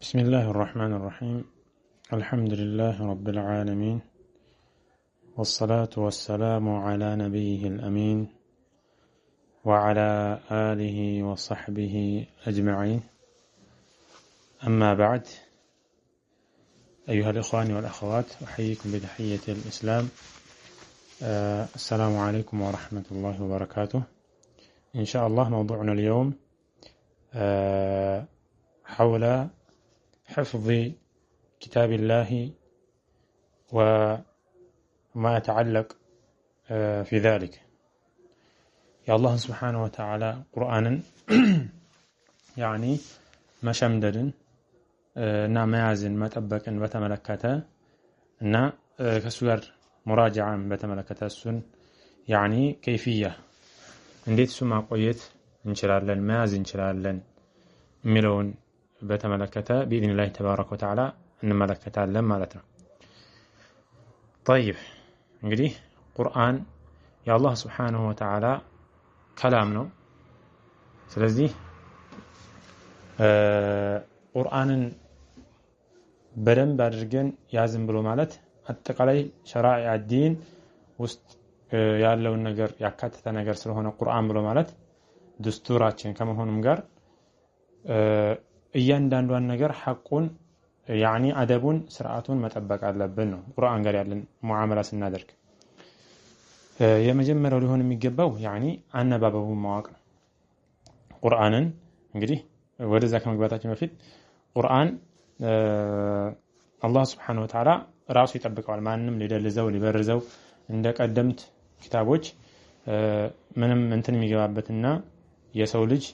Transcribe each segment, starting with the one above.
بسم الله الرحمن الرحيم. الحمد لله رب العالمين، والصلاة والسلام على نبيه الأمين وعلى آله وصحبه أجمعين. أما بعد، أيها الإخوان والأخوات، أحييكم بتحية الإسلام. السلام عليكم ورحمة الله وبركاته. إن شاء الله موضوعنا اليوم حول حفظ كتاب الله وما يتعلق في ذلك. يا الله سبحانه وتعالى قرآنا يعني مشمدد نا ميازن متبكن بتملكته نا كسور مراجعا بتملكته السن يعني كيفية انديت سمع قويت انشلالن مياز انشلالن ملون بتملكته بإذن الله تبارك وتعالى انملكته لما مالتنا. طيب እንግዲህ ቁርአን የአላህ Subhanahu Wa Ta'ala ከላም ነው። ስለዚህ ቁርአንን በደንብ አድርገን ያዝን ብሎ ማለት አጠቃላይ ሸራዒ ዲን ውስጥ ያለውን ነገር ያካተተ ነገር ስለሆነ ቁርአን ብሎ ማለት ድስቱራችን ከመሆኑም ጋር እያንዳንዷን ነገር ሐቁን ያኒ አደቡን ስርዓቱን መጠበቅ አለብን ነው ቁርአን ጋር ያለን ሙዓመላ ስናደርግ። የመጀመሪያው ሊሆን የሚገባው ያኒ አነባበቡን ማወቅ ነው። ቁርአንን እንግዲህ ወደዛ ከመግባታችን በፊት ቁርአን አላህ Subhanahu Wa Ta'ala ራሱ ይጠብቀዋል። ማንንም ሊደልዘው ሊበርዘው እንደ ቀደምት ኪታቦች ምንም እንትን የሚገባበትና የሰው ልጅ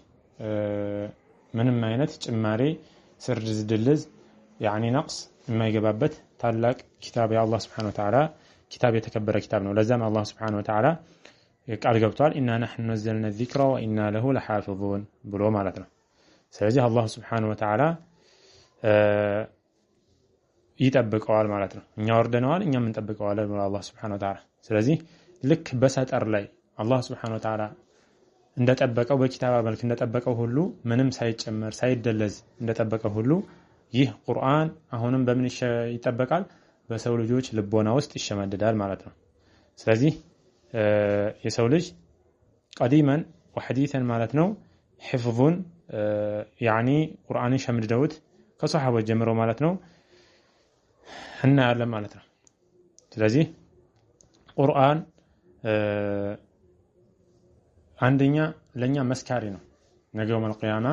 ምንም አይነት ጭማሬ ስርዝ ድልዝ ያኒ ነቅስ የማይገባበት ታላቅ ኪታብ የአላህ Subhanahu Wa Ta'ala ኪታብ የተከበረ ኪታብ ነው። ለዛም አላህ Subhanahu Wa Ta'ala ቃል ገብቷል ኢና ነህኑ ነዘልና الذكر وإنا له لحافظون ብሎ ማለት ነው። ስለዚህ አላህ Subhanahu Wa Ta'ala ይጠብቀዋል ማለት ነው። እኛ ወርደነዋል እኛም እንጠብቀዋለን ብሎ አላህ Subhanahu Wa Ta'ala። ስለዚህ ልክ በሰጠር ላይ አላህ Subhanahu Wa Ta'ala እንደጠበቀው በኪታባ መልክ እንደጠበቀው ሁሉ ምንም ሳይጨመር ሳይደለዝ እንደጠበቀው ሁሉ ይህ ቁርአን አሁንም በምን ይጠበቃል? በሰው ልጆች ልቦና ውስጥ ይሸመደዳል ማለት ነው። ስለዚህ የሰው ልጅ ቀዲመን ወሐዲተን ማለት ነው ሕፍዙን ያኒ ቁርአንን ሸምድደውት ከሷሐቦች ጀምሮ ማለት ነው እናያለን ማለት ነው። ስለዚህ ቁርአን አንደኛ ለኛ መስካሪ ነው። ነገ የውመል ቂያማ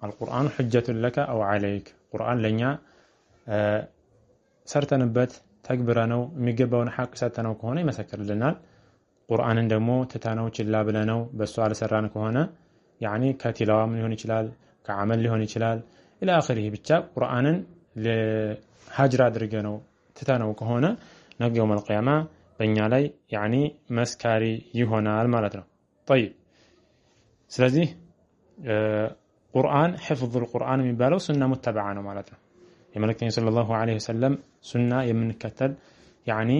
አልቁርአኑ ሁጀቱን ለከ አው ዐለይክ ቁርአን ለኛ ሰርተንበት ተግብረነው የሚገባውን ሐቅ ሰተነው ከሆነ ይመሰክርልናል። ቁርአንን ደግሞ ትተነው ችላ ብለነው በሱ አልሰራን ከሆነ ያኒ ከቲላዋም ሊሆን ይችላል ከዓመል ሊሆን ይችላል ኢላ አኺሪህ ብቻ ቁርአንን ለሀጅር አድርገነው ትተነው ከሆነ ነገ የውመል ቂያማ በእኛ ላይ ያኒ መስካሪ ይሆናል ማለት ነው። طيب ስለዚህ ቁርአን ሕፍዙል ቁርአን የሚባለው ሱና ሙተበዓ ነው ማለት ነው። የመልእክተኛው ሰለላሁ ዐለይሂ ወሰለም ሱና የምንከተል ያኒ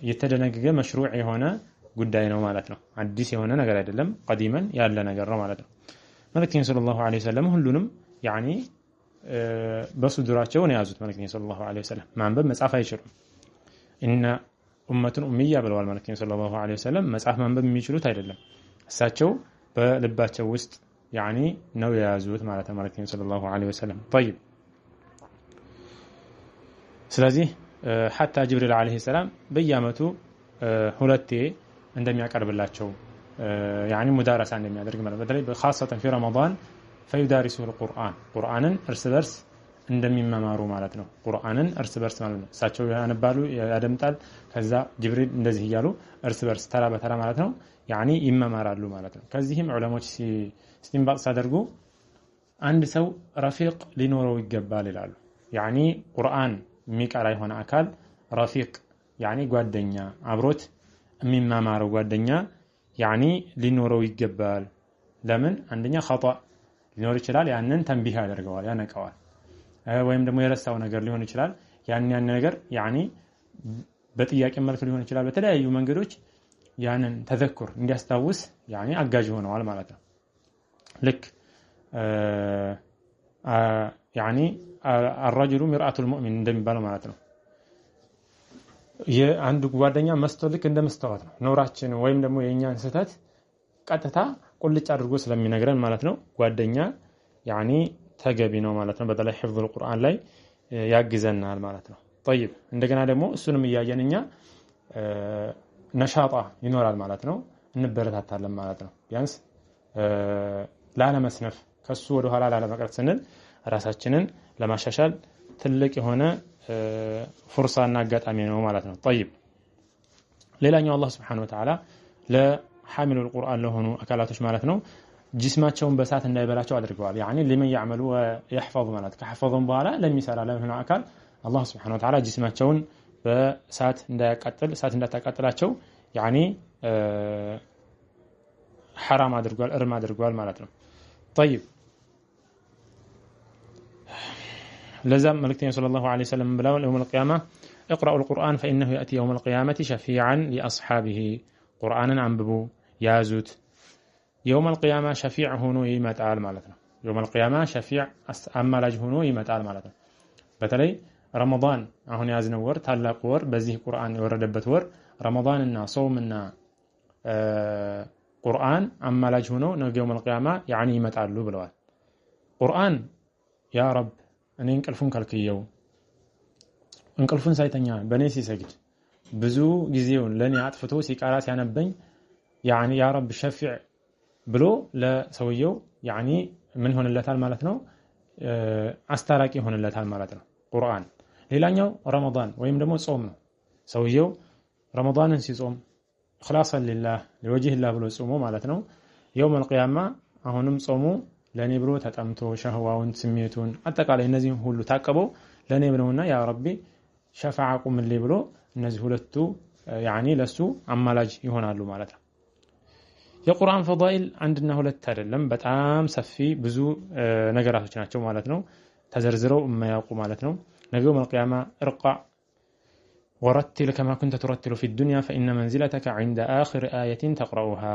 የተደነገገ መሽሩዕ የሆነ ጉዳይ ነው ማለት ነው። አዲስ የሆነ ነገር አይደለም፣ ቀዲመን ያለ ነገር ነው ማለት ነው። መልእክተኛው ሰለላሁ ዐለይሂ ወሰለም ሁሉንም ያኒ በሱዱራቸው ነው ያዙት። መልእክተኛው ሰለላሁ ዐለይሂ ወሰለም ማንበብ መጻፍ አይችሉም። እና ኡመቱን ኡሚያ ብለዋል መልእክተኛው ሰለላሁ ዐለይሂ ወሰለም። መጻፍ ማንበብ የሚችሉት አይደለም፣ እሳቸው በልባቸው ውስጥ ያኒ ነው የያዙት ማለት ነው መልእክተኛው ሰለላሁ ዐለይሂ ወሰለም። طيب ስለዚህ ሐታ ጅብሪል ዐለይሂ ሰላም በየአመቱ ሁለቴ እንደሚያቀርብላቸው ያኒ ሙዳረሳ እንደሚያደርግ ማለት በተለይ በخاصة في رمضان فيدارسه القرآن ቁርአንን እርስ በርስ እንደሚመማሩ ማለት ነው። ቁርአንን እርስ በርስ ማለት ነው እሳቸው ያነባሉ ያደምጣል፣ ከዛ ጅብሪል እንደዚህ እያሉ እርስ በርስ ተራ በተራ ማለት ነው ያኒ ይመማራሉ ማለት ነው። ከዚህም ዑለሞች ሲንባጥ ሳደርጉ አንድ ሰው ረፊቅ ሊኖረው ይገባል ይላሉ። ያኒ ቁርአን የሚቀራ የሆነ አካል ረፊቅ ያኒ ጓደኛ አብሮት የሚማማረው ጓደኛ ያኒ ሊኖረው ይገባል። ለምን? አንደኛ ኸጣ ሊኖር ይችላል፣ ያንን ተንቢህ ያደርገዋል ያነቀዋል። ወይም ደግሞ የረሳው ነገር ሊሆን ይችላል፣ ያን ነገር ያኒ በጥያቄ መልክ ሊሆን ይችላል። በተለያዩ መንገዶች ያንን ተዘኩር እንዲያስታውስ ያኒ አጋዥ ሆነዋል ማለት ነው። ልክ ያኒ الرجل مرآة المؤمن እንደሚባለው ማለት ነው። የአንድ ጓደኛ መስታወት ልክ እንደ መስታወት ነው። ነውራችን ወይም ደግሞ የኛን ስህተት ቀጥታ ቁልጭ አድርጎ ስለሚነግረን ማለት ነው። ጓደኛ ያኒ ተገቢ ነው ማለት ነው። በተለይ ሒፍዙል ቁርአን ላይ ያግዘናል ማለት ነው። طيب እንደገና ደግሞ እሱንም እያየን እኛ ነሻጣ ይኖራል ማለት ነው። እንበረታታለን ማለት ነው። ቢያንስ ላለመስነፍ ከሱ ወደ ኋላ ላለመቅረት ስንል ራሳችንን ለማሻሻል ትልቅ የሆነ ፍርሳና አጋጣሚ ነው ማለት ነው። طيب ሌላኛው አላህ Subhanahu Wa Ta'ala ለሐሚሉል ቁርአን ለሆኑ አካላቶች ማለት ነው ጅስማቸውን በእሳት እንዳይበላቸው አድርገዋል። ያኒ ለምን ያዕመሉ ወይحفظ ማለት ከሐፈظን በኋላ ለሚሰራ ለሆነ አካል አላህ Subhanahu Wa Ta'ala ጅስማቸውን በእሳት እንዳያቃጥል እሳት እንዳታቃጥላቸው ያኒ حرام አድርጓል እርም አድርጓል ማለት ነው። طيب لزم ملكتين صلى الله عليه وسلم بلاو يوم القيامة اقرأوا القرآن فإنه يأتي يوم القيامة شفيعا لأصحابه قرآنا عنببو يازوت يوم القيامة شفيع هنو يمتعال مالتنا يوم القيامة شفيع أما لاج هنو يمتعال مالتنا بتلي رمضان هون يازن ور تلاق ور بزيه قرآن وردبت ور رمضان النا صومنا قرآن أما لاج هنو نجي يوم القيامة يعني يمتعال له بلوال قرآن يا رب እኔ እንቅልፉን ከልክየው እንቅልፉን ሳይተኛ በኔ ሲሰግድ ብዙ ጊዜውን ለኔ አጥፍቶ ሲቃራ ሲያነበኝ ያኒ ያ ረብ ሸፊዕ ብሎ ለሰውየው ያኒ ምን ሆነለታል ማለት ነው አስታራቂ ሆነለታል ማለት ነው ቁርአን። ሌላኛው ረመዳን ወይም ደግሞ ጾም ነው። ሰውየው ረመዳንን ሲጾም ኢኽላሰን ሊላህ ለወጅህ ላህ ብሎ ጾሞ ማለት ነው የውም القيامة አሁንም ጾሙ ለኔ ብሎ ተጠምቶ ሸህዋውን ስሜቱን አጠቃላይ እነዚህን ሁሉ ታቀበው ለኔ ብለውና ያ ረቢ ሸፋዓ ቁምልኝ ብሎ እነዚህ ሁለቱ ያኒ ለሱ አማላጅ ይሆናሉ ማለት ነው። የቁርአን ፈዳኢል አንድና ሁለት አይደለም በጣም ሰፊ ብዙ ነገራቶች ናቸው ማለት ነው። ተዘርዝረው የማያውቁ ማለት ነው። ነገው መልቂያማ እርቃ ورتل كما كنت ترتل في الدنيا فإن منزلتك عند آخر آية تقرأها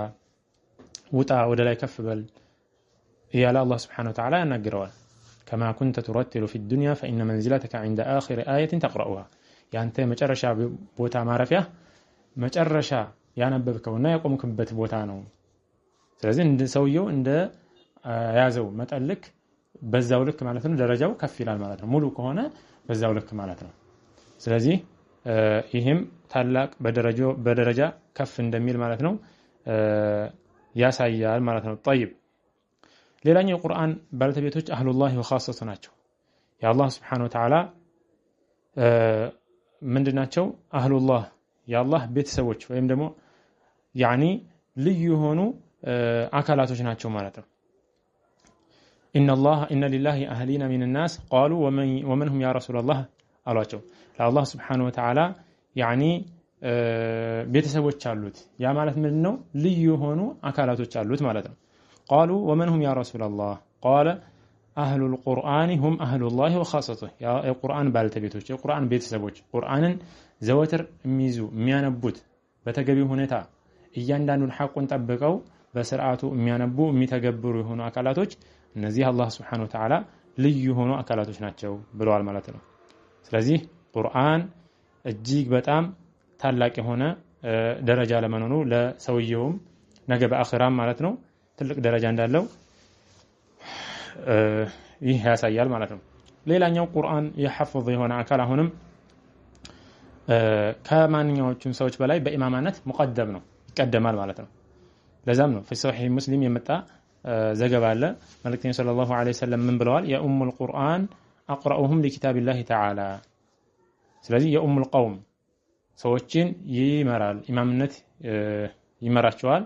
وطا ወደ ላይ ከፍ በል يا الله سبحانه وتعالى ينقروا كما كنت ترتل في الدنيا فإن منزلتك عند آخر آية تقرأها يعني أنت مجرشا بوتا معرفية مجرشا ያነበብከውና ያቆምክበት ቦታ ነው። ስለዚህ እንደሰውየው እንደ ያዘው መጠልክ በዛው ልክ ማለት ነው ደረጃው ከፍ ይላል ማለት ነው። ሙሉ ከሆነ በዛው ልክ ማለት ነው። ስለዚህ ይሄም ታላቅ በደረጃ ከፍ እንደሚል ማለት ነው ያሳያል ማለት ነው። طيب ሌላኛው የቁርአን ባለቤቶች አህሉላህ ወኻሰቱ ናቸው። የአላህ Subhanahu Wa Ta'ala ምንድናቸው? አህሉላህ የአላህ ቤተሰቦች ወይም ደግሞ ያኒ ልዩ የሆኑ አካላቶች ናቸው ማለት ነው። ኢነ ሊላሂ አህሊና ሚን الناس قالوا ومن هم يا رسول الله አሏቸው። ለአላህ Subhanahu Wa Ta'ala ያኒ ቤተሰቦች አሉት። ያ ማለት ምንድነው? ልዩ የሆኑ አካላቶች አሉት ማለት ነው። قالوا ومن هم يا رسول الله قال أهل القرآن هم أهل الله وخاصته يا القرآن بالتبيتوش القرآن بيتسبوش قرآن زوتر ميزو ميانبوت بتجبي هنتا إياندان الحق نطبقوا بسرعته ميانبو ميتجبروا هنا أكلاتوش نزيه الله سبحانه وتعالى لي هنا أكلاتوش ناتشو بلوال مالتنا ስለዚህ ቁርአን እጅግ በጣም ታላቅ የሆነ ደረጃ ለመኖሩ ለሰውየውም ነገ በአኺራም ማለት ነው ትልቅ ደረጃ እንዳለው ይህ ያሳያል ማለት ነው። ሌላኛው ቁርአን የሐፈዘ የሆነ አካል አሁንም ከማንኛዎቹም ሰዎች በላይ በኢማማነት ሙቀደም ነው ይቀደማል ማለት ነው። ለዛም ነው في ሙስሊም የመጣ ዘገባ አለ። መልእክተኛው ሰለላሁ ዐለይሂ ወሰለም ምን ብለዋል? የኡሙል ቁርአን አቅረኡሁም ለኪታቢላሂ ተዓላ። ስለዚህ የኡሙል ቀውም ሰዎችን ይመራል፣ ኢማምነት ይመራቸዋል።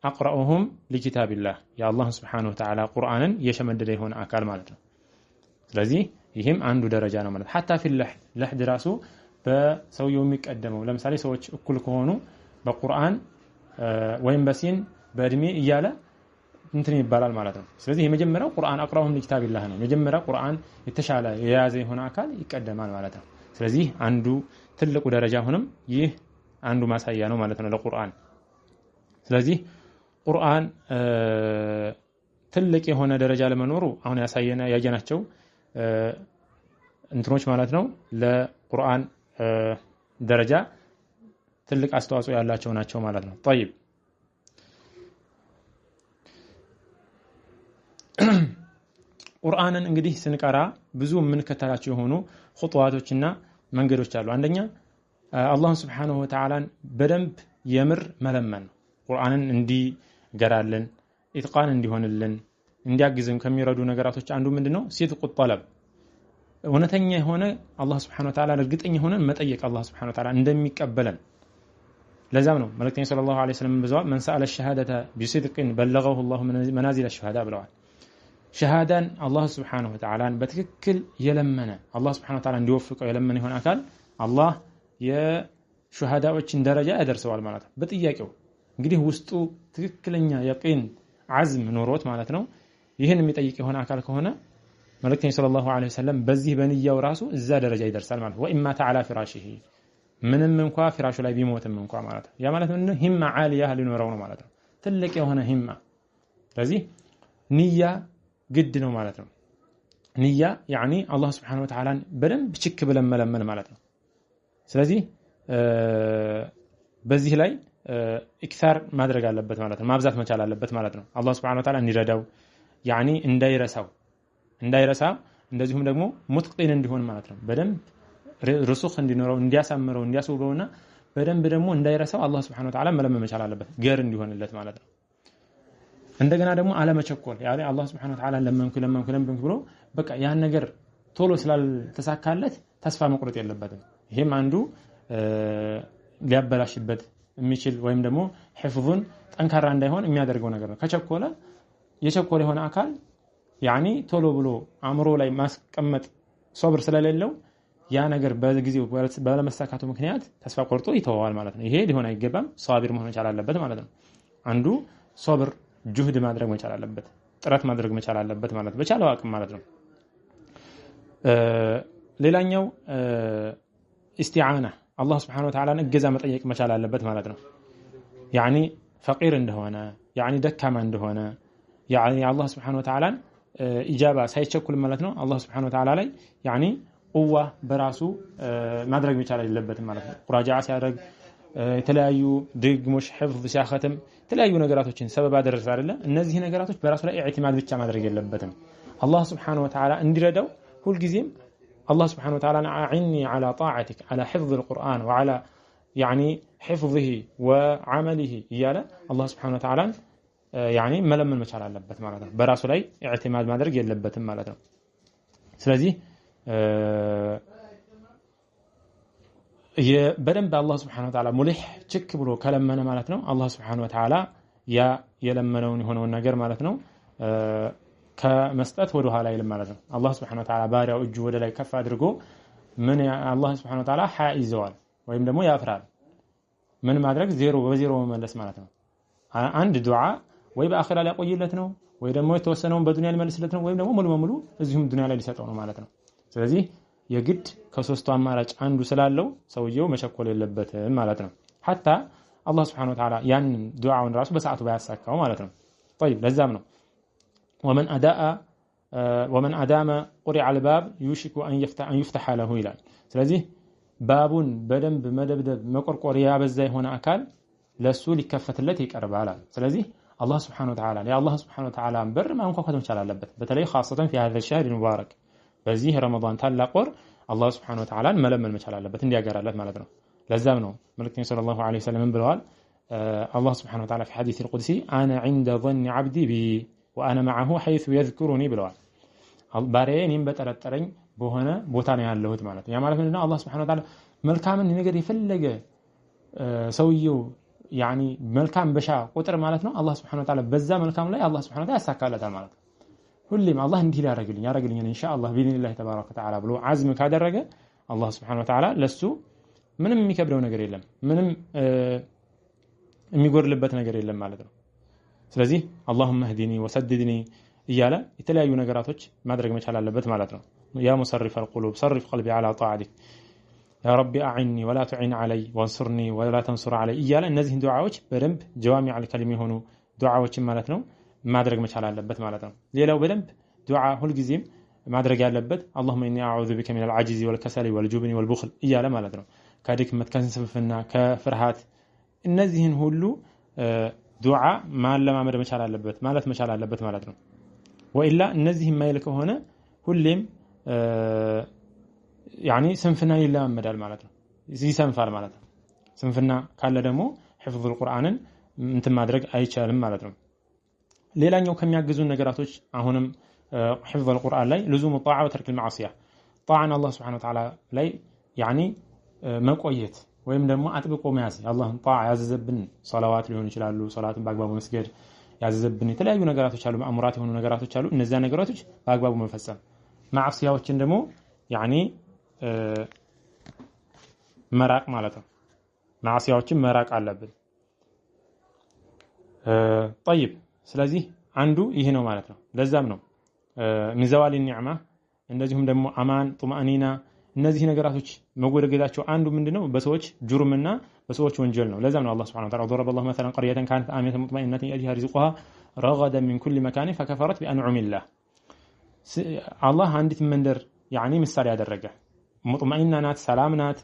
አቅረኡሁም ለኪታቢላህ የአላህ Subhanahu Wa Ta'ala ቁርአንን የሸመደደ የሆነ አካል ማለት ነው። ስለዚህ ይህም አንዱ ደረጃ ነው ማለት حتى في اللحد ራሱ በሰውየው የሚቀደመው ለምሳሌ ሰዎች እኩል ከሆኑ በቁርአን ወይም በሲን በእድሜ እያለ እንትን ይባላል ማለት ነው። ስለዚህ የመጀመሪያው ቁርአን አቅራሁም ለኪታቢላህ ነው። የመጀመሪያው ቁርአን የተሻለ የያዘ የሆነ አካል ይቀደማል ማለት ነው። ስለዚህ አንዱ ትልቁ ደረጃ ሆነም ይህ አንዱ ማሳያ ነው ማለት ነው ለቁርአን። ስለዚህ ቁርአን ትልቅ የሆነ ደረጃ ለመኖሩ አሁን ያሳየናቸው እንትኖች ማለት ነው ለቁርአን ደረጃ ትልቅ አስተዋጽኦ ያላቸው ናቸው ማለት ነው። طيب ቁርአንን እንግዲህ ስንቀራ ብዙ የምንከተላቸው የሆኑ ኹጥዋቶችና መንገዶች አሉ። አንደኛ አላህ Subhanahu Wa Ta'ala በደንብ የምር መለመን ነው። ቁርአንን እንዲገራልን ኢትቃን እንዲሆንልን እንዲያግዝን ከሚረዱ ነገራቶች አንዱ ምንድነው? ሲድቁ ጠለብ እውነተኛ የሆነ አላህ Subhanahu Wa Ta'ala እርግጠኛ ሆነን መጠየቅ አላህ Subhanahu Wa Ta'ala እንደሚቀበለን። ለዛም ነው መልእክተኛው ሰለላሁ ዐለይሂ ወሰለም በዛው መን ሰአለ ሸሃደተ ቢሲድቅን በለገሁ አላሁ መናዚለ ሸሃዳ ብለዋል። ሸሃዳን አላህ Subhanahu Wa Ta'ala በትክክል የለመነ አላህ Subhanahu Wa Ta'ala እንዲወፍቀው የለመነ ይሆን አካል አላህ የሸሃዳዎችን ደረጃ ያደርሰዋል ማለት ነው። በጥያቄው እንግዲህ ውስጡ ትክክለኛ የቂን ዓዝም ኖሮት ማለት ነው። ይህን የሚጠይቅ የሆነ አካል ከሆነ መልእክተኛው ሰለላሁ ዐለይሂ ወሰለም በዚህ በንያው ራሱ እዛ ደረጃ ይደርሳል ማለት ነው። ወኢማ ተዓላ ፍራሺሂ ምንም እንኳን ፍራሹ ላይ ቢሞትም እንኳን ማለት ነው። ያ ማለት ምንድነው? ሂማ ዓሊያ ሊኖረው ነው ማለት ነው። ትልቅ የሆነ ሂማ። ስለዚህ ንያ ግድ ነው ማለት ነው። ንያ ያኒ አላህ Subhanahu Wa Ta'ala በደንብ ችክ ብለን መለመን ማለት ነው። ስለዚህ በዚህ ላይ ኢክታር ማድረግ አለበት ማለት ነው። ማብዛት መቻል አለበት ማለት ነው። አላህ Subhanahu Wa Ta'ala እንዲረዳው ያኒ እንዳይረሳው እንደዚሁም ደግሞ ሙትቂን እንዲሆን ማለት ነው። በደንብ ርሱኽ እንዲኖረው እንዲያሳምረው እንዲያስውበውና በደንብ ደግሞ እንዳይረሳው አላህ Subhanahu Wa Ta'ala መለመን መቻል አለበት ገር እንዲሆንለት ማለት ነው። እንደገና ደግሞ አለመቸኮል ያለ አላህ Subhanahu Wa Ta'ala ለመንኩ ብሎ በቃ ያን ነገር ቶሎ ስላልተሳካለት ተስፋ መቁረጥ የለበትም። ይሄም አንዱ ሊያበላሽበት የሚችል ወይም ደግሞ ሒፍዙን ጠንካራ እንዳይሆን የሚያደርገው ነገር ነው። ከቸኮለ የቸኮለ የሆነ አካል ያኒ ቶሎ ብሎ አእምሮ ላይ ማስቀመጥ ሶብር ስለሌለው ያ ነገር በጊዜው ባለመሳካቱ ምክንያት ተስፋ ቆርጦ ይተዋል ማለት ነው። ይሄ ሊሆን አይገባም። ሷቢር መሆን መቻል አለበት ማለት ነው። አንዱ ሶብር ጁህድ ማድረግ መቻል አለበት፣ ጥረት ማድረግ መቻል አለበት ማለት በቻለው አቅም ማለት ነው። ሌላኛው ኢስቲዓና አላህ Subhanahu Wa Ta'ala እገዛ መጠየቅ መቻል አለበት ማለት ነው። ያኒ ፈቂር እንደሆነ ያኒ ደካማ እንደሆነ ያኒ አላህ Subhanahu Wa Ta'ala ኢጃባ ሳይቸኩል ማለት ነው። አላህ Subhanahu Wa Ta'ala ላይ ያኒ ቁዋ በራሱ ማድረግ መቻል የለበትም ማለት ነው። ቁራጃዓ ሲያደርግ የተለያዩ ድግሞሽ ሒፍዝ ሲያختም የተለያዩ ነገራቶችን ሰበብ አደረሰ አይደለ? እነዚህ ነገራቶች በራሱ ላይ ኢዕቲማድ ብቻ ማድረግ የለበትም። አላህ Subhanahu Wa Ta'ala እንዲረዳው ሁሉ ጊዜም الله سبحانه وتعالى أعني على طاعتك على حفظ القرآن وعلى يعني حفظه وعمله يالا الله سبحانه وتعالى يعني ملمن مشال አለበት ማለት ነው። በራሱ ላይ ኢዕቲማድ ማድረግ የለበትም ማለት ነው። ስለዚህ በደንብ አላህ Subhanahu Wa Ta'ala ሙሊህ ችክ ብሎ ከለመነ ማለት ነው አላህ Subhanahu Wa Ta'ala ያ የለመነውን የሆነውን ነገር ማለት ነው ከመስጠት ወደ ኋላ ይልም ማለት ነው። አላህ Subhanahu Wa Ta'ala ባሪያው እጁ ወደ ላይ ከፍ አድርጎ ምን አላህ Subhanahu Wa Ta'ala ይዘዋል ወይም ደግሞ ያፍራል። ምን ማድረግ በዜሮ መመለስ ማለት ነው። አንድ ዱዓ ወይ በአኺራ ላይ ያቆይለት ነው ወይ ደግሞ የተወሰነውን በዱንያ ሊመልስለት ነው ወይም ደግሞ ሙሉ በሙሉ እዚሁም ዱንያ ላይ ሊሰጠው ነው ማለት ነው። ስለዚህ የግድ ከሶስቱ አማራጭ አንዱ ስላለው ሰውየው መቸኮል የለበትም ማለት ነው። ሐታ አላህ Subhanahu Wa Ta'ala ያን ዱዓውን ራሱ በሰዓቱ ባያሳካው ማለት ነው። طيب ለዛም ነው ومن أدام قرع الباب يوشك أن يفتح له ይላል። ስለዚህ ባቡን በደንብ መደብደብ መቆርቆሪያ በዛይ ሆነ አካል ለሱ ሊከፈትለት ይቀርባል። ስለዚህ አላህ Subhanahu Wa Ta'ala የአላህ Subhanahu Wa Ta'ala በር ማንኳኳት መቻል አለበት። በተለይ خاصة في هذا الشهر المبارك በዚህ ረመዳን ታላቅ ወር አላህ Subhanahu Wa Ta'ala መለመን መቻል አለበት እንዲያገራለት ማለት ነው። ለዛም ነው መልእክተኛው ሰለላሁ ዐለይሂ ወሰለም ብለዋል አላህ Subhanahu Wa Ta'ala في حديث القدسي أنا عند ظن عبدي بي وأنا معه حيث يذكرني ብለዋል። ባሪያዬ እኔን በጠረጠረኝ በሆነ ቦታ ነው ያለሁት ማለት ነው። ያ ማለት ምንድነው? አላህ Subhanahu Wa Ta'ala መልካምን ነገር የፈለገ ሰውየው ያኒ መልካም በሻ ቁጥር ማለት ነው አላህ Subhanahu Wa Ta'ala በዛ መልካም ላይ አላህ Subhanahu Wa Ta'ala ያሳካለታል ማለት ነው። ሁሌም አላህ እንዲህ ያደርግልኝ ኢንሻአላህ ቢኢዝኒላህ ተባረከ ወተዓላ ብሎ አዝም ካደረገ አላህ Subhanahu Wa Ta'ala ለሱ ምንም የሚከብደው ነገር የለም፣ ምንም የሚጎርልበት ነገር የለም ማለት ነው። ስለዚህ اللهم اهدني وسددني እያለ የተለያዩ ነገራቶች ማድረግ መቻል አለበት ማለት ነው። ያ ሙሰርፍ القلوب صرف قلبي على طاعتك يا ربي أعني ولا تعين علي وانصرني ولا تنصر علي እያለ እነዚህ ዱዓዎች በደንብ ጀዋሚዕ الكلم የሆኑ ዱዓዎች ማለት ነው ማድረግ መቻል አለበት ማለት ነው። ሌላው በደንብ ዱዓ ሁሉ ጊዜም ማድረግ ያለበት اللهم اني اعوذ بك من العجز والكسل والجبن والبخل እያለ ማለት ነው። ከድክመት ከስንፍና ከፍርሃት እነዚህን ሁሉ ዱዓ ማለማመድ መቻል አለበት ማለት ነው። ወኢላ እነዚህ የማይል ከሆነ ሁሌም ያኒ ስንፍና ይለማመዳል ማለት ነው። ይሰንፋል ማለት ነው። ስንፍና ካለ ደግሞ حفظ القرآንን እንትን ማድረግ አይቻልም ማለት ነው። ሌላኛው ከሚያግዙ ነገራቶች አሁንም حفظ القرآن ላይ لزوم الطاعة وترك المعصية طاعة الله سبحانه وتعالى ላይ ያኒ መቆየት ወይም ደግሞ አጥብቆ መያዝ የአላህን ጣዓ ያዘዘብን ሶላዋት ሊሆን ይችላሉ። ሶላትን በአግባቡ መስገድ ያዘዘብን የተለያዩ ነገራቶች አሉ። ማእሙራት የሆኑ ነገራቶች አሉ። እነዚያ ነገራቶች በአግባቡ መፈጸም፣ ማዕሲያዎችን ደግሞ ያኒ መራቅ ማለት ነው። ማዕሲያዎችን መራቅ አለብን። طيب ስለዚህ አንዱ ይሄ ነው ማለት ነው። ለዛም ነው ሚዘዋል ኒዕማ እንደዚሁም ደግሞ አማን ጡማኒና እነዚህ ነገራቶች መጎደገዳቸው አንዱ ምንድነው በሰዎች ጁርምና በሰዎች ወንጀል ነው። ለዛም ነው አላህ Subhanahu Wa Ta'ala ضرب الله مثلا قرية كانت آمنة مطمئنة يأتيها رزقها رغدا من كل مكان فكفرت بأنعم الله አላህ አንዲት መንደር ያኒ ምሳሌ ያደረገ ሙጥመኢና ናት፣ ሰላም ናት፣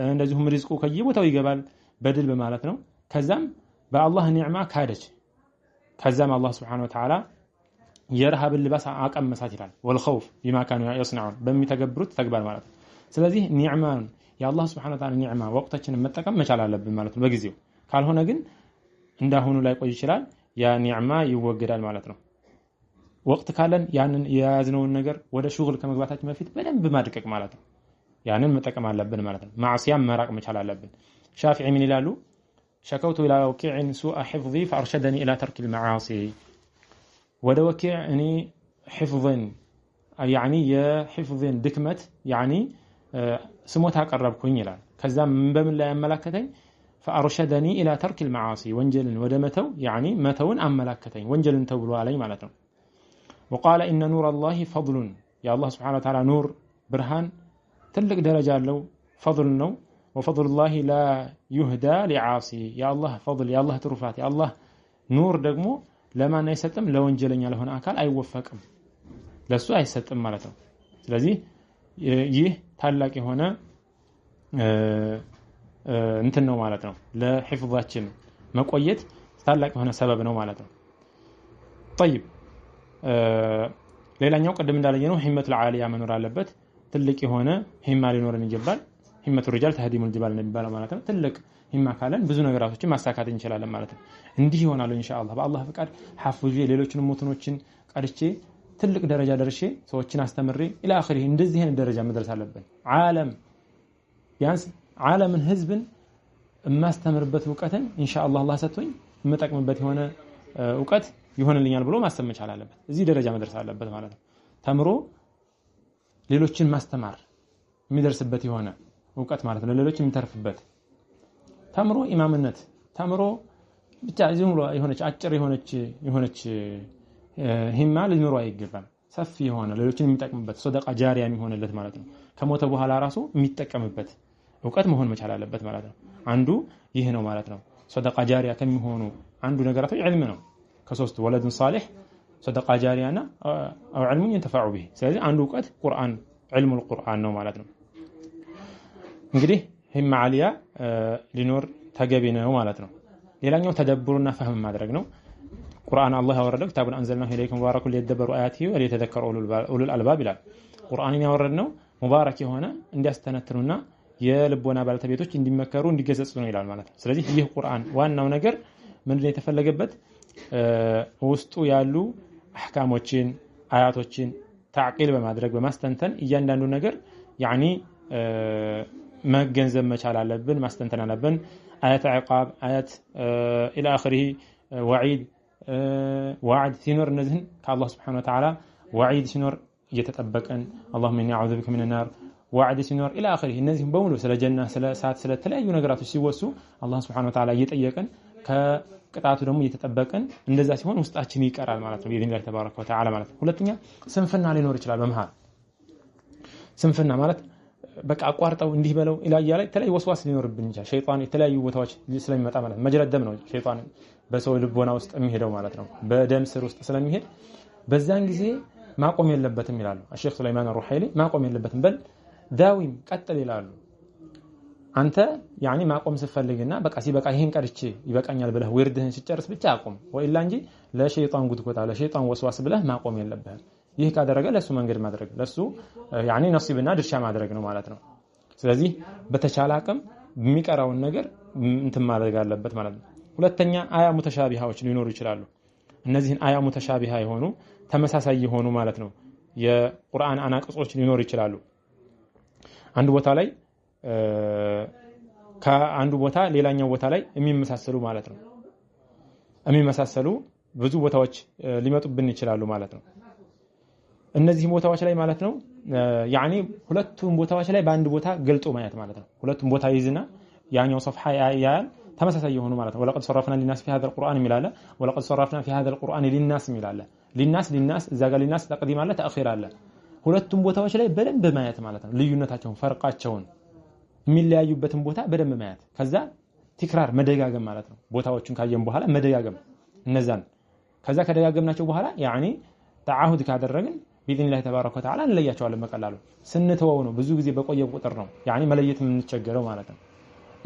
እንደዚሁም ሪዝቁ ከየቦታው ይገባል በድል በማለት ነው። ከዛም በአላህ ኒዕማ ካደች። ከዛም አላህ Subhanahu Wa Ta'ala የረሃብ ልባስ አቀመሳት ይላል። ወልኸውፍ بما كانوا يصنعون በሚተገብሩት ተግባር ማለት ነው። ስለዚህ ኒዕማን የአላህ Subhanahu Wa Ta'ala ኒዕማ ወቅታችንን መጠቀም መቻል አለብን ማለት ነው በጊዜው። ካልሆነ ግን እንዳሁኑ ላይ ቆይ ይችላል፣ ያ ኒዕማ ይወገዳል ማለት ነው። ወቅት ካለን ያንን የያዝነውን ነገር ወደ ሹግል ከመግባታችን በፊት በደንብ ማድቀቅ ማለት ነው። ያንን መጠቀም አለብን ማለት ነው። ማዕሲያም መራቅ መቻል አለብን። ሻፊዒ ምን ይላሉ? شكوت إلى وكيع سوء حفظي فأرشدني إلى ترك المعاصي ወደ ወኪዕ እኔ حفظን يعني የحفظን ድክመት يعني ስሞታ አቀረብኩኝ ይላል። ከዛም በምን ላይ አመላከተኝ? فأرشدني إلى ترك المعاصي ወንጀልን ወደ መተው يعني መተውን አመላከተኝ፣ ወንጀልን ተው ብሎ አለኝ ማለት ነው። وقال إن نور الله فضل يا الله سبحانه وتعالى نور برهان ትልቅ ደረጃ አለው فضل ነው። وفضل الله لا يهدى لعاصي يا الله فضل يا الله ትሩፋት يا الله ኑር ደግሞ ለማን አይሰጥም? ለወንጀለኛ ለሆነ አካል አይወፈቅም፣ ለሱ አይሰጥም ማለት ነው። ስለዚህ ይህ ታላቅ የሆነ እንትን ነው ማለት ነው። ለሕፍዛችን መቆየት ታላቅ የሆነ ሰበብ ነው ማለት ነው። طيب ሌላኛው ቀደም እንዳለየነው ሂመቱል ዓሊያ መኖር አለበት። ትልቅ የሆነ ሂማ ሊኖርን ይገባል። ሂመቱ ሪጃል ተህዲሙል ጅባል ነው የሚባለው ማለት ነው። ትልቅ ሂማ ካለን ብዙ ነገራቶችን ማሳካት እንችላለን ማለት ነው። እንዲህ ይሆናል ኢንሻአላህ በአላህ ፍቃድ ሐፍዙ ሌሎችንም ሙትኖችን ቀርቼ ትልቅ ደረጃ ደርሼ ሰዎችን አስተምሬ ኢላ አኺሪ እንደዚህ አይነት ደረጃ መድረስ አለብን። ዓለም ቢያንስ ዓለምን ህዝብን ማስተምርበት ዕውቀትን ኢንሻአላህ አላህ ሰጥቶኝ የምጠቅምበት የሆነ ዕውቀት ይሆንልኛል ብሎ ማሰብ መቻል አለበት። እዚህ ደረጃ መድረስ አለበት ማለት ነው። ተምሮ ሌሎችን ማስተማር የሚደርስበት የሆነ ዕውቀት ማለት ነው። ለሌሎች የሚተርፍበት ተምሮ ኢማምነት ተምሮ ብቻ ዝም ብሎ የሆነች አጭር የሆነች ሂማ ሊኖረው አይገባም። ሰፊ የሆነ ሌሎችን የሚጠቅምበት ሰደቃ ጃሪያ የሚሆንለት ማለት ነው። ከሞተ በኋላ ራሱ የሚጠቀምበት ዕውቀት መሆን መቻል አለበት ማለት ነው። አንዱ ይህ ነው ማለት ነው። ሰደቃ ጃሪያ ከሚሆኑ አንዱ ነገራቶች ዒልም ነው። ከሶስት ወለዱን ሷሊህ ሰደቃ ጃሪያና አው ዒልሙን ينتفع به። ስለዚህ አንዱ ዕውቀት ቁርአን ዒልሙል ቁርአን ነው ማለት ነው። እንግዲህ ሂማ ዓሊያ ሊኖር ተገቢ ነው ማለት ነው። ሌላኛው ተደብሩና ፈህም ማድረግ ነው። ቁርአን አላህ ያወረደው كتاب انزلناه اليكم مبارك ليدبروا اياته وليتذكروا اولو الالباب ይላል። ቁርአንን ያወረድነው ሙባረክ የሆነ እንዲያስተነትኑና የልቦና ባለቤቶች እንዲመከሩ እንዲገሰጹ ነው ይላል ማለት ነው። ስለዚህ ይህ ቁርአን ዋናው ነገር ምንድነው የተፈለገበት? ውስጡ ያሉ አህካሞችን አያቶችን ታዕቂል በማድረግ በማስተንተን እያንዳንዱ ነገር ያኒ መገንዘብ መቻል አለብን፣ ማስተንተን አለብን። አያት ዒቃብ አያት ኢላ አኺሪ ወዒድ ወዕድ ሲኖር እነዚህን ከአላህ Subhanahu Wa Ta'ala ወዒድ ሲኖር እየተጠበቀን اللهم اني اعوذ بك من النار ወዕድ ሲኖር ኢላ አኺሪ እነዚህን በሙሉ ስለ ጀና ስለ እሳት ስለ ተለያዩ ነገራቶች ሲወሱ አላህ Subhanahu Wa Ta'ala እየጠየቀን ከቅጣቱ ደግሞ እየተጠበቀን እንደዛ ሲሆን ውስጣችን ይቀራል ማለት ነው። በኢድኒላህ ተባረከ ወተዓላ ማለት ነው። ሁለተኛ ስንፍና ሊኖር ይችላል በመሃል ስንፍና ማለት በቃ አቋርጠው እንዲህ በለው ኢላ ያለ ተለይ ወስዋስ ሊኖርብን ይችላል። ሸይጣን የተለያዩ ቦታዎች ስለሚመጣ ማለት መጅረድ ደም ነው ሸይጣን በሰው ልቦና ውስጥ የሚሄደው ማለት ነው። በደም ስር ውስጥ ስለሚሄድ በዛን ጊዜ ማቆም የለበትም ይላሉ الشيخ سليمان الروحيلي ማቆም የለበትም በል ዳዊም ቀጥል ይላሉ አንተ ያኒ ማቆም ሲፈልግና በቃ ሲበቃ ይሄን ቀርቼ ይበቃኛል ብለህ ወርድህን ሲጨርስ ብቻ አቆም ወይላ እንጂ ለሸይጣን ጉትጎታ ለሸይጣን ወስዋስ ብለህ ማቆም የለብህም ይህ ካደረገ ለሱ መንገድ ማድረግ ለሱ ያኒ ነሲብና ድርሻ ማድረግ ነው ማለት ነው ስለዚህ በተቻለ አቅም የሚቀራውን ነገር እንትን ማድረግ አለበት ማለት ነው ሁለተኛ አያ ሙተሻቢሃዎች ሊኖሩ ይችላሉ እነዚህን አያ ሙተሻቢሃ የሆኑ ተመሳሳይ የሆኑ ማለት ነው የቁርአን አናቅጾች ሊኖሩ ይችላሉ አንድ ቦታ ላይ ከአንዱ ቦታ ሌላኛው ቦታ ላይ የሚመሳሰሉ ማለት ነው የሚመሳሰሉ ብዙ ቦታዎች ሊመጡብን ይችላሉ ማለት ነው እነዚህ ቦታዎች ላይ ማለት ነው ያኒ ሁለቱም ቦታዎች ላይ በአንድ ቦታ ገልጦ ማየት ማለት ነው ሁለቱም ቦታ ይዝና ያኛው صفحه ያያል ተመሳሳይ የሆኑ ማለት ነው ወለቀድ ሰረፍና للناس في هذا القرآن ሚላለ ወለቀድ ሰረፍና في هذا القرآن للناس ሚላለ للناس እዛ ጋር للناس ተቀዲም አለ ተአኺር አለ ሁለቱም ቦታዎች ላይ በደንብ ማየት ማለት ነው ልዩነታቸውን ፈርቃቸውን የሚለያዩበትን ቦታ በደንብ ማየት ከዛ ትክራር መደጋገም ማለት ነው ቦታዎችን ካየን በኋላ መደጋገም እነዛን ከዛ ከደጋገምናቸው በኋላ ያኒ ተዓሁድ ካደረግን باذن الله تبارك وتعالى እንለያቸዋለን በቀላሉ ስንተወው ነው ብዙ ጊዜ በቆየ ቁጥር ነው ያኒ መለየት የምንቸገረው ማለት ነው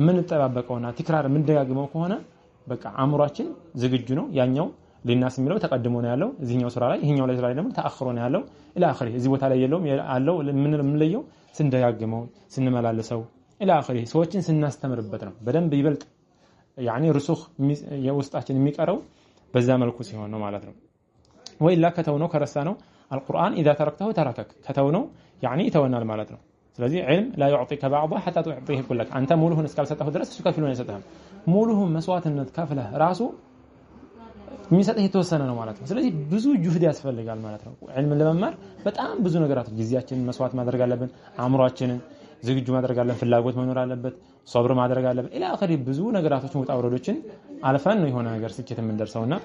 ምን ተጣበቀውና ትክራር ምን ደጋግመው ከሆነ በቃ አእምሯችን ዝግጁ ነው ያኛው ሊናስ የሚለው ተቀድሞ ነው ያለው እዚህኛው ሱራ ላይ ይሄኛው ላይ ሱራ ላይ ደግሞ ተአخሮ ነው ያለው ኢላ አኺሪ እዚህ ቦታ ላይ የለውም አለው ምን ለየው ስንደጋግመው ስንመላለሰው ኢላ አኺሪ ሰዎችን ስናስተምርበት ነው በደንብ ይበልጥ ያኒ ርሱኽ የውስጣችን የሚቀረው በዛ መልኩ ሲሆን ነው ማለት ነው ወይላ ከተውነው ከረሳነው القرآن إذا تركته تركك كتونه يعني يتونال ማለት ነው ስለዚህ علم لا يعطيك بعضه حتى تعطيه كلك አንተ ሙሉውን እስካልሰጠው ድረስ እሱ ከፊሉን አይሰጥህም ሙሉውን መስዋዕትነት ከፍለህ ራሱ የሚሰጥህ የተወሰነ ነው ማለት ነው ስለዚህ ብዙ ጁህድ ያስፈልጋል ማለት ነው علم ለመማር በጣም ብዙ ነገራቶች ጊዜያችንን መስዋዕት ማድረግ አለብን አእምሮአችንን ዝግጁ ማድረግ አለብን ፍላጎት መኖር አለበት ሶብር ማድረግ አለብን ኢላ አኺሪ ብዙ ነገራቶችን ውጣ ውረዶችን አልፈን ነው የሆነ ነገር ስኬት የምንደርሰውና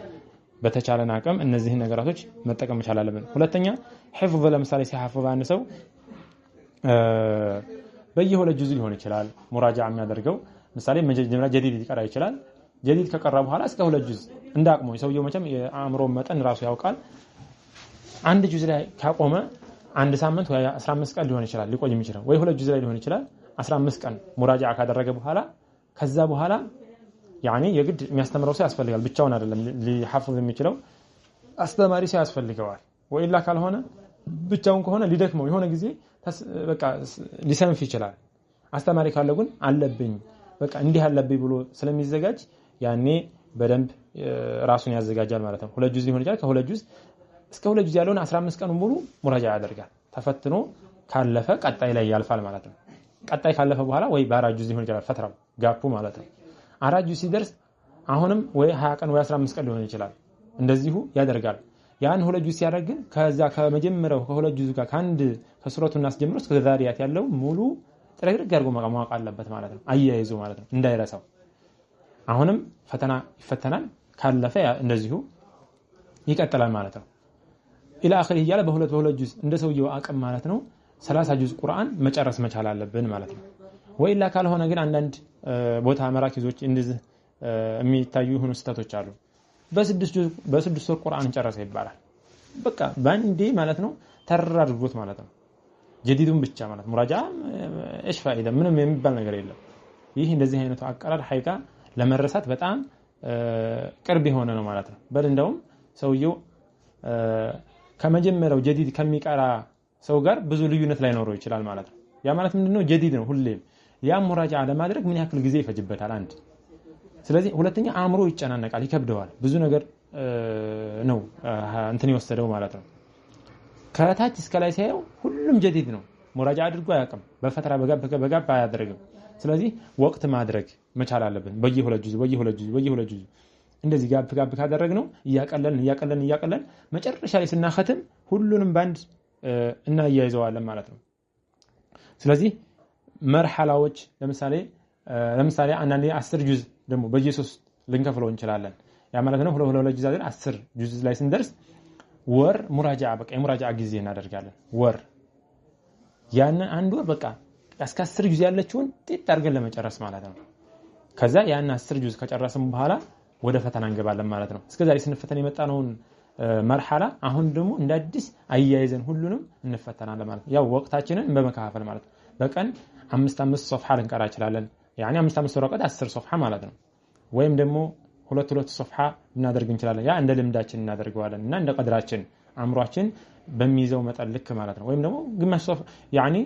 በተቻለን አቅም እነዚህ ነገራቶች መጠቀም መቻል አለብን ሁለተኛ ሒፍዝ ለምሳሌ ሲሐፍዝ አንድ ሰው በየሁለት ጁዝ ሊሆን ይችላል ሙራጃዓ የሚያደርገው ምሳሌ መጀመሪያ ጀዲድ ሊቀራ ይችላል ጀዲድ ከቀራ በኋላ እስከ ሁለት ጁዝ እንዳቅሙ ሰውየው መቼም የአእምሮ መጠን ራሱ ያውቃል አንድ ጁዝ ላይ ካቆመ አንድ ሳምንት ወይ 15 ቀን ሊሆን ይችላል ሊቆይ የሚችለው ወይ ሁለት ጁዝ ላይ ሊሆን ይችላል 15 ቀን ሙራጃዓ ካደረገ በኋላ ከዛ በኋላ ያኒ የግድ የሚያስተምረው ሰው ያስፈልጋል ብቻውን አይደለም ሊሐፍዝ የሚችለው አስተማሪ ሰው ያስፈልገዋል ወይላ ካልሆነ ብቻውን ከሆነ ሊደክመው የሆነ ጊዜ በቃ ሊሰንፍ ይችላል አስተማሪ ካለው ግን አለብኝ በቃ እንዲህ አለብኝ ብሎ ስለሚዘጋጅ ያኔ በደንብ ራሱን ያዘጋጃል ማለት ነው ሁለት ጁዝ ሊሆን ይችላል ከሁለት ጁዝ እስከ ሁለት ጁዝ ያለውን 15 ቀን ሙሉ ሙራጃዓ ያደርጋል ተፈትኖ ካለፈ ቀጣይ ላይ ያልፋል ማለት ነው ቀጣይ ካለፈ በኋላ ወይ በአራት ጁዝ ሊሆን ይችላል ፈትራው ጋፑ ማለት ነው አራት ጁዝ ሲደርስ አሁንም ወይ 20 ቀን ወይ 15 ቀን ሊሆን ይችላል እንደዚሁ ያደርጋል ያን ሁለት ጁዝ ሲያደርግ ከዛ ከመጀመሪያው ከሁለት ጁዝ ጋር ካንድ ከሱረቱ الناس ጀምሮ እስከ ዛሪያት ያለው ሙሉ ጥረግርግ አድርጎ ማወቅ አለበት ማለት ነው አያይዞ ማለት ነው እንዳይረሳው አሁንም ፈተና ይፈተናል ካለፈ እንደዚሁ ይቀጥላል ማለት ነው ኢላ አኺሪ ያለ በሁለት ጁዝ እንደ ሰውየው አቅም ማለት ነው 30 ጁዝ ቁርአን መጨረስ መቻል አለብን ማለት ነው ወይላ ካልሆነ ግን አንዳንድ ቦታ መራኪዞች እንደዚህ የሚታዩ ሆኖ ስታቶች አሉ በስድስት ወር ቁርአን ጨረሰ ይባላል በቃ ባንዴ ማለት ነው ተራ አድርጎት ማለት ነው ጀዲዱን ብቻ ማለት ሙራጃዓ ايش فائده ምንም የሚባል ነገር የለም ይህ እንደዚህ አይነቱ አቀራር ሐቂቃ ለመረሳት በጣም ቅርብ የሆነ ነው ማለት ነው በል እንደውም ሰውየው ከመጀመሪያው ጀዲድ ከሚቀራ ሰው ጋር ብዙ ልዩነት ላይ ኖሮ ይችላል ማለት ነው ያ ማለት ምንድነው ጀዲድ ነው ሁሌም ያ ሙራጃዓ ለማድረግ ምን ያክል ጊዜ ይፈጅበታል አንድ ስለዚህ ሁለተኛ አእምሮ ይጨናነቃል ይከብደዋል ብዙ ነገር ነው እንትን ይወሰደው ማለት ነው ከታች እስከ ላይ ሳይው ሁሉም ጀዲድ ነው ሙራጃዓ አድርጎ አያውቅም በፈትራ በጋብ አያደርግም ስለዚህ ወቅት ማድረግ መቻል አለብን በየሁለት ጁዝ እንደዚህ ጋብ ካደረግነው እያቀለልን መጨረሻ ላይ ስናختም ሁሉንም ባንድ እና ያይዘዋለን ማለት ነው ስለዚህ መርሐላዎች ለምሳሌ አንዳንዴ 10 ጁዝ ደግሞ በየ3 ልንከፍለው እንችላለን ያ ማለት ነው ሁለት ጁዝ አይደል 10 ጁዝ ላይ ስንደርስ ወር ሙራጃዓ በቃ የሙራጃዓ ጊዜ እናደርጋለን ወር ያን አንድ ወር በቃ እስከ 10 ጁዝ ያለችውን ጥጥ አድርገን ለመጨረስ ማለት ነው ከዛ ያን 10 ጁዝ ከጨረስን በኋላ ወደ ፈተና እንገባለን ማለት ነው እስከዛሬ ስንፈተን የመጣነውን መርሐላ አሁን ደግሞ እንደ አዲስ አያይዘን ሁሉንም እንፈተናለን ማለት ነው። ያው ወቅታችንን በመከፋፈል ማለት ነው። በቀን 5 ሶፍሐ ልንቀራ እንችላለን። ያኒ 5 ወረቀት 10 ሶፍሐ ማለት ነው። ወይም ደግሞ 2 ሶፍሐ እናደርግ እንችላለን። ያ እንደ ልምዳችን እናደርገዋለን እና እንደ ቀድራችን አምሯችን በሚይዘው መጠን ልክ ማለት ነው። ወይም ደግሞ ግማሽ ሶፍሐ ያኒ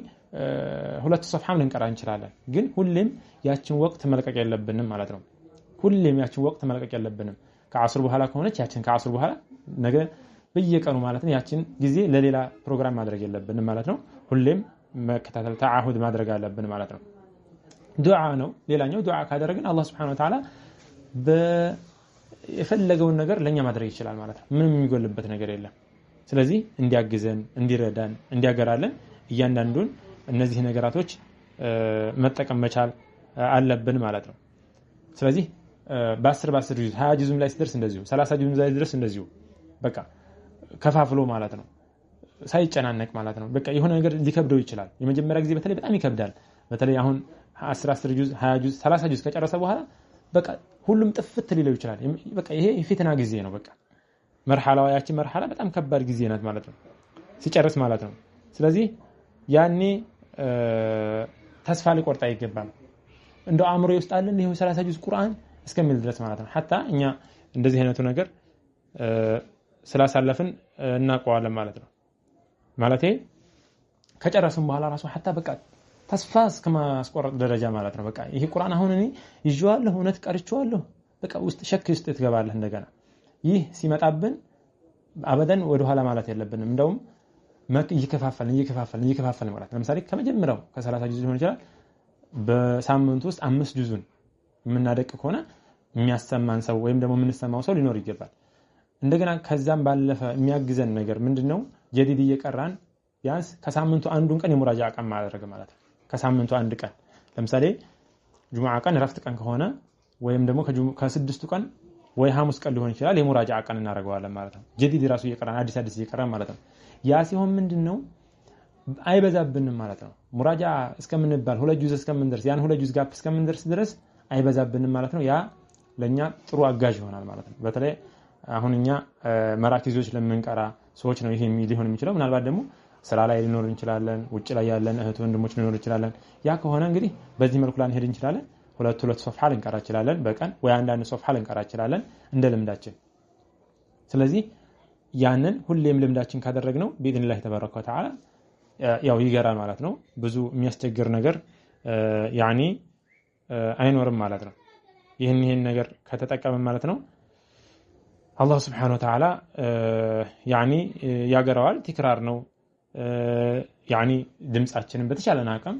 2 ሶፍሐ ልንቀራ እንችላለን። ግን ሁሌም ያችን ወቅት መልቀቅ የለብንም ማለት ነው። ሁሌም ያችን ወቅት መልቀቅ የለብንም። ከአስር በኋላ ከሆነች ያችን ከአስር በኋላ ነገ በየቀኑ ማለት ነው ያችን ጊዜ ለሌላ ፕሮግራም ማድረግ የለብንም ማለት ነው። ሁሌም መከታተል ተዓሁድ ማድረግ አለብን ማለት ነው። ዱዓ ነው ሌላኛው። ዱዓ ካደረግን አላህ Subhanahu Wa Ta'ala የፈለገውን ነገር ለኛ ማድረግ ይችላል ማለት ነው። ምንም የሚጎልበት ነገር የለም። ስለዚህ እንዲያግዘን፣ እንዲረዳን፣ እንዲያገራለን እያንዳንዱን እነዚህ ነገራቶች መጠቀም መቻል አለብን ማለት ነው። ስለዚህ በ10 ጁዝ 20 ጁዝም ላይ ሲደርስ እንደዚሁ 30 ጁዝም ላይ ሲደርስ እንደዚሁ በቃ ከፋፍሎ ማለት ነው ሳይጨናነቅ ማለት ነው። በቃ የሆነ ነገር ሊከብደው ይችላል። የመጀመሪያ ጊዜ በተለይ በጣም ይከብዳል። በተለይ አሁን 10 ጁዝ 20 ጁዝ 30 ጁዝ ከጨረሰ በኋላ በቃ ሁሉም ጥፍት ሊለው ይችላል። በቃ ይሄ የፊትና ጊዜ ነው። በቃ መርሐላው ያቺ መርሐላ በጣም ከባድ ጊዜ ናት ማለት ነው ሲጨርስ ማለት ነው። ስለዚህ ያኔ ተስፋ ሊቆርጥ አይገባም። እንደው አእምሮ ውስጥ አለን ይሄው 30 ጁዝ ቁርአን እስከሚል ድረስ ማለት ነው። ሐታ እኛ እንደዚህ አይነቱ ነገር ስላሳለፍን እናውቀዋለን ማለት ነው። ማለቴ ከጨረስን በኋላ ራሱ ሐታ በቃ ተስፋ እስከማስቆረጥ ደረጃ ማለት ነው። በቃ ይሄ ቁርአን አሁን እኔ ይዤዋለሁ እውነት ቀርቼዋለሁ በቃ ውስጥ ሸክ ውስጥ ትገባለህ እንደገና። ይህ ሲመጣብን አበደን ወደ ኋላ ማለት የለብንም። እንደውም እየከፋፈልን ማለት ለምሳሌ ከመጀመሪያው ከ30 ጁዝ ሊሆን ይችላል በሳምንት ውስጥ 5 ጁዝን የምናደቅ ከሆነ የሚያሰማን ሰው ወይም ደግሞ የምንሰማው ሰው ሊኖር ይገባል። እንደገና ከዛም ባለፈ የሚያግዘን ነገር ምንድነው? ጀዲድ እየቀራን ቢያንስ ከሳምንቱ አንዱን ቀን የሙራጃ ቀን ማድረግ ማለት ነው። ከሳምንቱ አንድ ቀን ለምሳሌ ጁሙዓ ቀን ረፍት ቀን ከሆነ ወይም ደግሞ ከስድስቱ ቀን ወይ ሐሙስ ቀን ሊሆን ይችላል የሙራጃ ቀን እናደርገዋለን ማለት ነው። ጀዲድ ራሱ እየቀራን አዲስ እየቀራን ማለት ነው። ያ ሲሆን ምንድነው አይበዛብንም ማለት ነው። ሙራጃ እስከምንባል 2 ጁዝ እስከምንደርስ ያን 2 ጁዝ ጋፕ እስከምንደርስ ድረስ አይበዛብንም ማለት ነው። ያ ለኛ ጥሩ አጋዥ ይሆናል ማለት ነው። በተለይ አሁን እኛ መራኪዞች ለምንቀራ ሰዎች ነው ይሄ ሊሆን የሚችለው። ምናልባት ደግሞ ስራ ላይ ሊኖር እንችላለን፣ ውጭ ላይ ያለን እህት ወንድሞች ሊኖር ይችላለን። ያ ከሆነ እንግዲህ በዚህ መልኩ ላንሄድ እንችላለን። 2 ሶፍሐ ልንቀራ እንችላለን በቀን ወይ አንዳንድ ሶፍሐ ልንቀራ እንችላለን እንደ ልምዳችን። ስለዚህ ያንን ሁሌም ልምዳችን ካደረግነው باذنillah ተባረከ ወተዓላ ያው ይገራል ማለት ነው። ብዙ የሚያስቸግር ነገር ያኒ አይኖርም ማለት ነው። ይሄን ነገር ከተጠቀመን ማለት ነው አላህ Subhanahu Wa Ta'ala ያኒ ያገራዋል። ትክራር ነው ያኒ ድምጻችንን በተቻለን አቅም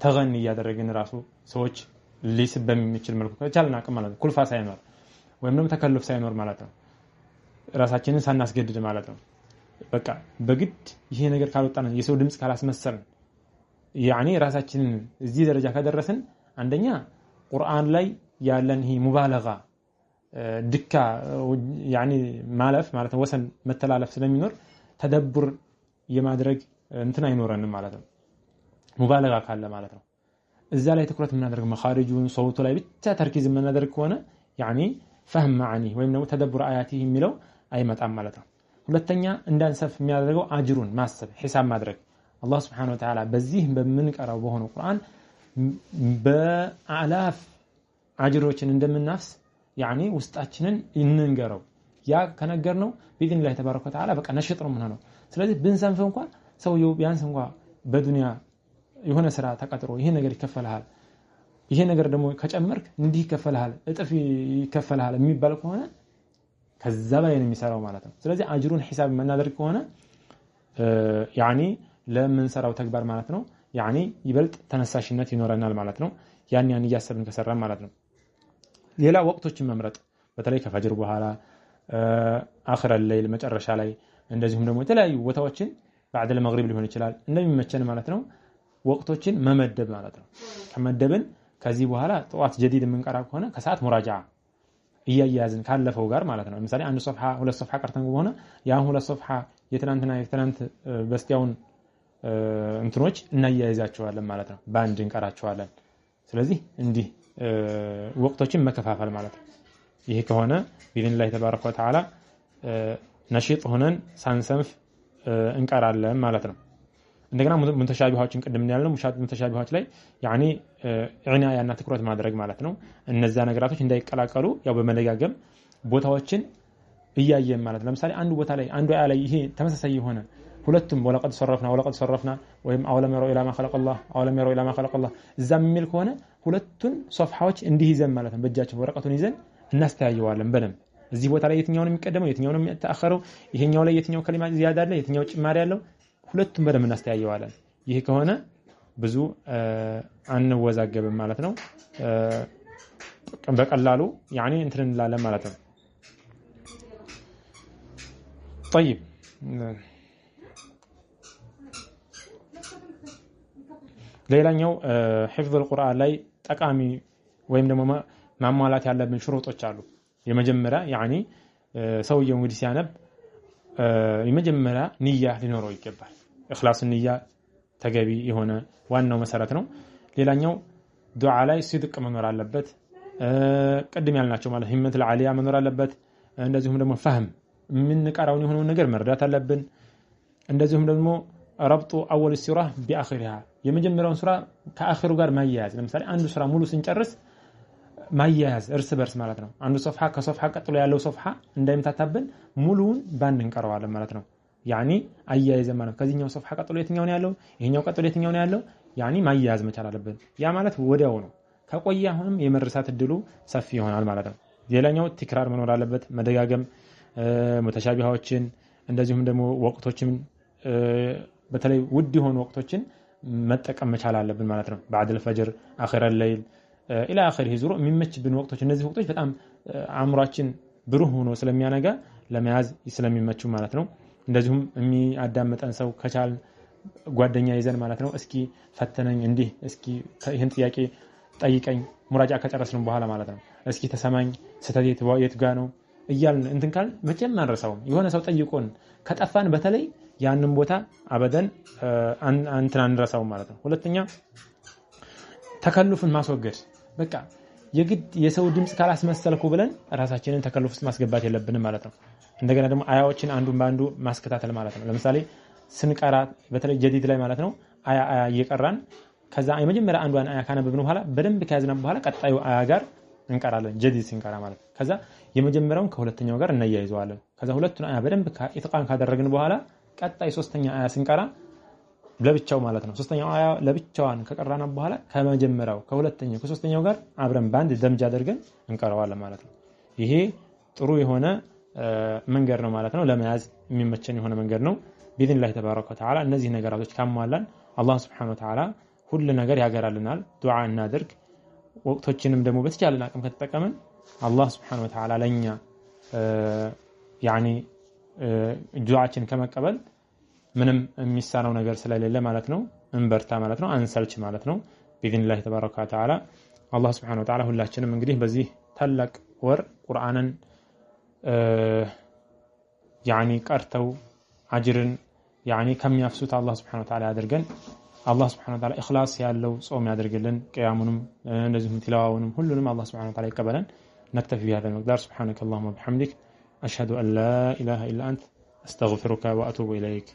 ተገን ያደረግን ራሱ ሰዎች ሊስብ በሚችል መልኩ ከተቻለን አቅም ማለት ነው። ኩልፋ ሳይኖር ወይም ደግሞ ተከልፍ ሳይኖር ማለት ነው። ራሳችንን ሳናስገድድ ማለት ነው። በቃ በግድ ይሄ ነገር ካልወጣን የሰው ድምጽ ካላስመሰልን ያኒ ራሳችንን እዚህ ደረጃ ካደረስን አንደኛ ቁርአን ላይ ያለን ይሄ ሙባለጋ ድካ ያኒ ማለፍ ማለት ነው ወሰን መተላለፍ ስለሚኖር ተደብር የማድረግ እንትን አይኖርንም ማለት ነው። ሙባለጋ ካለ ማለት ነው እዛ ላይ ትኩረት የምናደርግ መኻሪጁን ሶውቱ ላይ ብቻ ተርኪዝ የምናደርግ ከሆነ ያኒ ፈህም ማዕኒ ወይም ደግሞ ተደብር አያቲ የሚለው አይመጣም ማለት ነው። ሁለተኛ እንዳንሰፍ የሚያደርገው አጅሩን ማሰብ ሒሳብ ማድረግ አላህ Subhanahu Wa Ta'ala በዚህ በምንቀራው በሆነው ቁርአን በአላፍ አጅሮችን እንደምናፍስ ያኒ ውስጣችንን እንንገረው። ያ ከነገርነው باذنillah ተባረከ ወተዓላ በቃ ነሽጥ ነው የምንሆነው። ስለዚህ ብንሰንፍ እንኳን ሰውየው ቢያንስ እንኳን በዱንያ የሆነ ስራ ተቀጥሮ ይሄ ነገር ይከፈልሃል፣ ይሄ ነገር ደግሞ ከጨመርክ እንዲህ ይከፈልሃል፣ እጥፍ ይከፈልሃል የሚባል ከሆነ ከዛ በላይ ነው የሚሰራው ማለት ነው። ስለዚህ አጅሩን ሒሳብ የምናደርግ ከሆነ ያኒ ለምንሰራው ተግባር ማለት ነው ያኒ ይበልጥ ተነሳሽነት ይኖረናል ማለት ነው። ያን እያሰብን ከሰራን ማለት ነው። ሌላ ወቅቶችን መምረጥ በተለይ ከፈጅር በኋላ አኺር الليل መጨረሻ ላይ እንደዚሁም ደግሞ የተለያዩ ቦታዎችን بعد المغرب ሊሆን ይችላል እንደሚመቸን ማለት ነው ወቅቶችን መመደብ ማለት ነው። ከመደብን ከዚህ በኋላ ጠዋት ጀዲድ የምንቀራ ከሆነ ከሰዓት ሙራጃዓ እያያዝን ካለፈው ጋር ማለት ነው። ለምሳሌ አንድ ሶፍሐ 2 ሶፍሐ ቀርተን ከሆነ ያን 2 ሶፍሐ የትናንት በስቲያውን እንትኖች እናያይዛቸዋለን ማለት ነው። በአንድ እንቀራቸዋለን። ስለዚህ እንዲህ ወቅቶችን መከፋፈል ማለት ነው። ይሄ ከሆነ باذنillah ተባረከ ወተዓላ ነሽጥ ሆነን ሳንሰንፍ እንቀራለን ማለት ነው። እንደገና ሙተሻቢሃዎችን ቅድም ያለው ሙተሻቢሃዎች ላይ ያኒ ዒናያና ትኩረት ማድረግ ማለት ነው። እነዛ ነገራቶች እንዳይቀላቀሉ ያው በመደጋገም ቦታዎችን እያየን ማለት ለምሳሌ አንዱ ቦታ ላይ አንዱ አያ ላይ ይሄ ተመሳሳይ የሆነ ሁለቱም ወለቀድ ሰረፍና ወይም አውለም የረው ኢላ ማ ኸለቀላህ እዛም የሚል ከሆነ ሁለቱን ሶፍሐዎች እንዲህ ይዘን ማለት ነው በእጃችን ወረቀቱን ይዘን እናስተያየዋለን በደንብ እዚህ ቦታ ላይ የትኛው ነው የሚቀደመው የትኛው ነው የሚተአኸረው ይሄኛው ላይ የትኛው ከሊማ ዚያዳ አለ የትኛው ጭማሪ ያለው ሁለቱም በደንብ እናስተያየዋለን። ይሄ ከሆነ ብዙ አንወዛገብም ማለት ነው። በቀላሉ ያኒ እንትን እንላለን ማለት ነው። طيب ሌላኛው ሒፍዝ القرآن ላይ ጠቃሚ ወይም ደግሞ ማሟላት ያለብን ሽሩጦች አሉ። የመጀመሪያ ያኒ ሰውየው እንግዲህ ሲያነብ የመጀመሪያ ንያ ሊኖረው ይገባል። ኢኽላስ ንያ ተገቢ የሆነ ዋናው መሰረት ነው። ሌላኛው ዱዓ ላይ ሲድቅ መኖር አለበት። ቅድም ያልናቸው ማለት ሂመት العالያ መኖር አለበት። እንደዚሁም ደግሞ ፈህም ምን ቀራውን የሆነውን ነገር መረዳት አለብን። እንደዚሁም ደግሞ ረብጡ አወል ሱራ ቢአኺሪሃ የመጀመሪያውን ሱራ ከአኺሩ ጋር ማያያዝ ለምሳሌ አንዱ ሱራ ሙሉ ስንጨርስ ማያያዝ እርስ በርስ ማለት ነው። አንዱ ሶፍሐ ከሶፍሐ ቀጥሎ ያለው ሶፍሐ እንዳይመታታብን ሙሉውን ባንድ እንቀራዋለን ማለት ነው። ያኒ አያይዘን ማለት ከዚህኛው ሶፍሐ ቀጥሎ የትኛው ነው ያለው ይሄኛው ቀጥሎ የትኛው ነው ያለው ያኒ ማያያዝ መቻል አለብን። ያ ማለት ወዲያው ነው። ከቆየ አሁንም የመርሳት እድሉ ሰፊ ይሆናል ማለት ነው። ሌላኛው ትክራር መኖር አለበት መደጋገም ሙተሻቢሃዎችን እንደዚሁም ደግሞ ወቅቶችን በተለይ ውድ የሆኑ ወቅቶችን መጠቀም መቻል አለብን ማለት ነው። بعد الفجر اخر الليل الى اخره ዙሮ የሚመችብን ወቅቶች እነዚህ ወቅቶች በጣም አእምሯችን ብሩህ ሆኖ ስለሚያነጋ ለመያዝ ስለሚመቹ ማለት ነው። እንደዚሁም የሚያዳምጠን ሰው ከቻል ጓደኛ ይዘን ማለት ነው እስኪ ፈተነኝ እንዲህ እስኪ ይሄን ጥያቄ ጠይቀኝ ሙራጃ ከጨረስን በኋላ ማለት ነው እስኪ ተሰማኝ ስተት የት ጋር ነው እያልን እንትን ካል መቼም አንረሳውም። የሆነ ሰው ጠይቆን ከጠፋን በተለይ ያንን ቦታ አበደን እንትን አንረሳውም ማለት ነው። ሁለተኛ ተከልፉን ማስወገድ በቃ የግድ የሰው ድምጽ ካላስመሰልኩ ብለን ራሳችንን ተከልፍ ውስጥ ማስገባት የለብንም ማለት ነው። እንደገና ደግሞ አያዎችን አንዱን ባንዱ ማስከታተል ማለት ነው። ለምሳሌ ስንቀራ በተለይ ጀዲድ ላይ ማለት ነው አያ እየቀራን ከዛ የመጀመሪያ አንዷን አያ ካነበብን በኋላ በደንብ ከያዝና በኋላ ቀጣዩ አያ ጋር እንቀራለን ጀዲድ ስንቀራ ማለት ከዛ የመጀመሪያውን ከሁለተኛው ጋር እናያይዘዋለን። ከዛ ሁለቱን አያ በደንብ ኢትቃን ካደረግን በኋላ ቀጣይ ሶስተኛ አያ ስንቀራ ለብቻው ማለት ነው ሶስተኛው አያ ለብቻዋን ከቀራና በኋላ ከመጀመሪያው ከሁለተኛው ከሶስተኛው ጋር አብረን ባንድ ደምጃ አድርገን እንቀራዋለን ማለት ነው። ይሄ ጥሩ የሆነ መንገድ ነው ማለት ነው። ለመያዝ የሚመቸን የሆነ መንገድ ነው። ቢኢዝኒላህ ተባረከ ወተዓላ እነዚህ ነገራቶች ካሟላን አላህ Subhanahu Wa Ta'ala ሁሉ ነገር ያገራልናል። ዱዓ እናድርግ። ወቅቶችንም ደግሞ በተቻለን አቅም ከተጠቀመን አላህ Subhanahu Wa Ta'ala ለኛ ያኒ ዱዓችን ከመቀበል ምንም የሚሳነው ነገር ስለሌለ ማለት ነው። እንበርታ ማለት ነው። አንሰልች ማለት ነው። ቢኢዝኒላህ ተባረከ ወተዓላ አላህ Subhanahu Wa Ta'ala ሁላችንም እንግዲህ በዚህ ታላቅ ወር ቁርአንን ያኒ ቀርተው አጅርን ያኒ ከሚያፍሱት አላህ Subhanahu Wa Ta'ala ያድርገን። አላህ Subhanahu Wa Ta'ala ኢኽላስ ያለው ጾም ያድርግልን። ቂያሙንም እንደዚሁም ቲላዋውንም ሁሉንም አላህ Subhanahu Wa Ta'ala ይቀበለን። نكتفي بهذا المقدار سبحانك اللهم وبحمدك أشهد أن لا إله إلا أنت أستغفرك وأتوب إليك